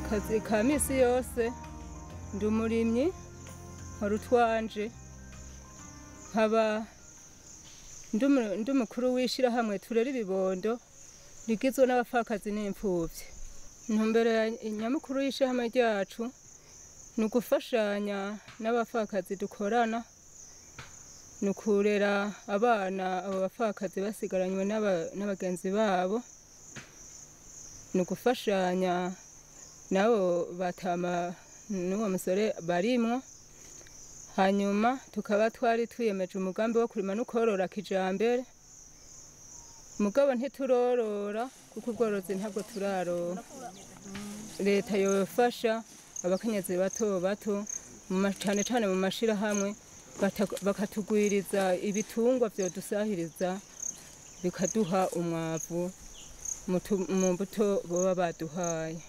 akazi ka misi yose ndi umurimyi nkora utwanje nkaba ndi umukuru w'ishirahamwe turera ibibondo rigizwe n'abapfakazi n'imfuvyi. Intumbero nyamukuru y'ishirahamwe ryacu ni ugufashanya n'abapfakazi dukorana, ni ukurera abana abo bapfakazi basigaranywe n'abagenzi babo, ni ugufashanya nabo batama n'uwo musore barimwo. Hanyuma tukaba twari twiyemeje umugambi wo kurima no korora kijambere, mugabo ntiturorora kuko ubworozi ntabwo turaronka. Leta yofasha abakenyezi bato bato cane cane mu mashirahamwe bakatugwiriza ibitungwa vyodusahiriza bikaduha umwavu mu mbuto boba baduhaye.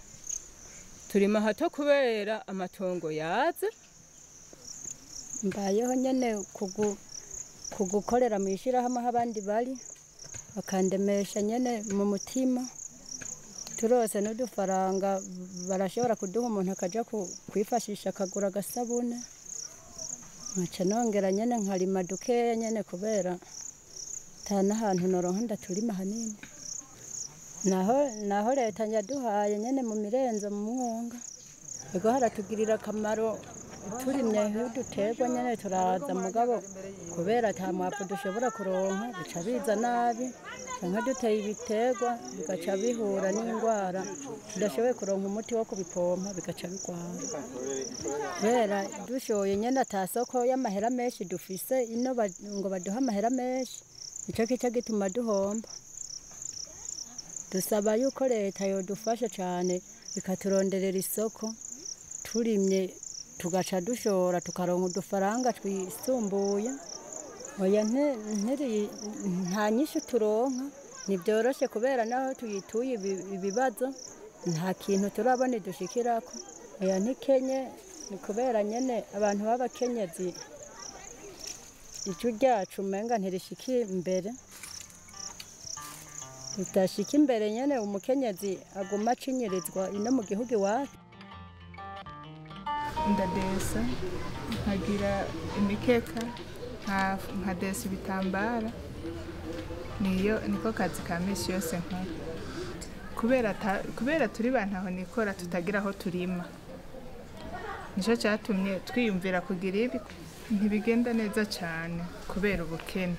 Turima hato kubera amatongo yaze. Mbayeho nyene kugukorera mw'ishirahamwe aho abandi bari bakandemesha nyene mu mutima, turose n'udufaranga barashobora kuduha umuntu akaja kwifashisha akagura agasabune, nkaca nongera nyene nkarima dukeya nyene kubera ata n'ahantu noronka ndaturima hanini. Naho leta yaduhaye nyene mu mirenzo mu mwonga, ego haratugirira akamaro. Turimye nk'uduterwa nyene turaza, mugabo kubera ata mwavu dushobora kuronka bica biza nabi, canke duteye ibiterwa bigaca bihura n'ingwara tudashoboye kuronka umuti wo kubipompa bigaca bigwara. Kubera dushoye nyene ata soko y'amahera menshi dufise ino ngo baduha amahera menshi, nico kica gituma duhomba. Dusaba yuko leta yodufasha cane ikaturonderera isoko, turimye tugaca dushora tukaronka udufaranga twisumbuye. Oya nta nyishu turonka, ntivyoroshe kubera naho tuyituye ibibazo nta kintu turabona dushikirako. Oya ntikenye, ni kubera nyene abantu b'abakenyezi ico ryacu umenga ntirishika imbere, ritashika imbere nyene umukenyezi aguma acinyirizwa ino mu gihugu iwacu. Ndadesa nkagira imikeka nkadesa ibitambara, niko kazi ka misi yose nkora. Kubera turi bantaho nikora tutagira aho turima, nico catumye twiyumvira kugira ibi. Ntibigenda neza cane kubera ubukene,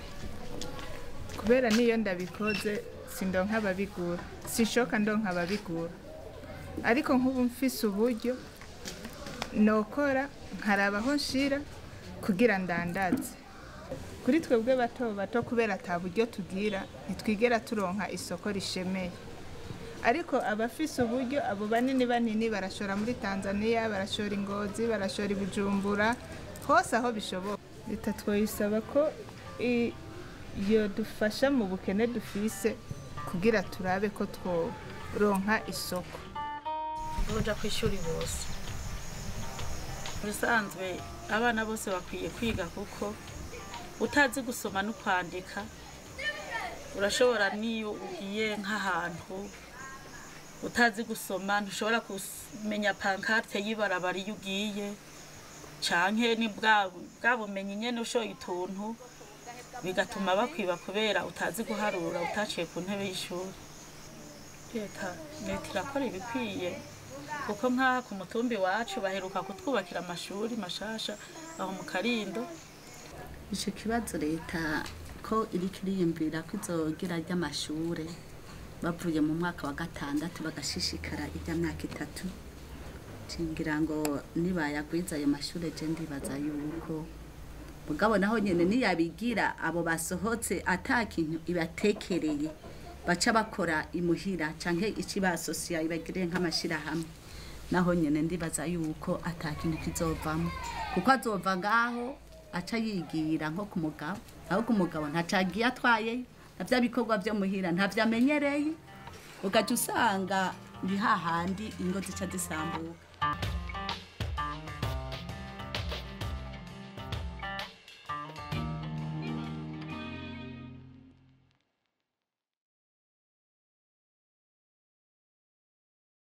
kubera niyo ndabikoze sindonka ababigura, sishoka ndonka ababigura. Ariko nk'ubu mfise uburyo nokora nkaraba aho nshira kugira ndandaze. Kuri twebwe bato bato kubera ata buryo tugira ntitwigera turonka isoko rishemeye, ariko abafise uburyo abo banini barashora muri Tanzania, barashora i Ngozi, barashora i Bujumbura, hose aho bishoboka. Leta twoyisaba ko yodufasha mu bukene dufise kugira turabe ko tworonka isoko. Uja kw'ishuri bose, bisanzwe abana bose bakwiye kwiga, kuko utazi gusoma no kwandika urashobora niyo ugiye nk'ahantu utazi gusoma ntushobora kumenya pancarte y'ibarabara iyo ugiye, canke ni bwa bumenyi nyene ushoye utuntu bigatuma bakwiba kubera utazi guharura utaciye ku ntebe y'ishuri. Leta irakora ibikwiye, kuko nk'aha ku mutumbi wacu baheruka kutwubakira amashuri mashasha aho mu Karindo. Ico kibazo leta ko iriko iriyumvira ko izogira ry'amashure bavuye mu mwaka wa 6 bagashishikara iry'amyaka 3, cingira ngo nibayagwiza ayo mashure je ndibaza yuko mugabo naho nyene niyabigira abo basohotse atakintu ibatekereye baca bakora imuhira canke icibasosiya ibagire nk'amashirahamwe, naho nyene ndibaza yuko atakintu kizovamo, kuko azova ngaho aca yigira nko ku mugabo, aho ku mugabo ntacagiye atwaye navya bikorwa vyo muhira ntavyamenyereye, ugaca usanga ndi hahandi ingo zica zisambuka.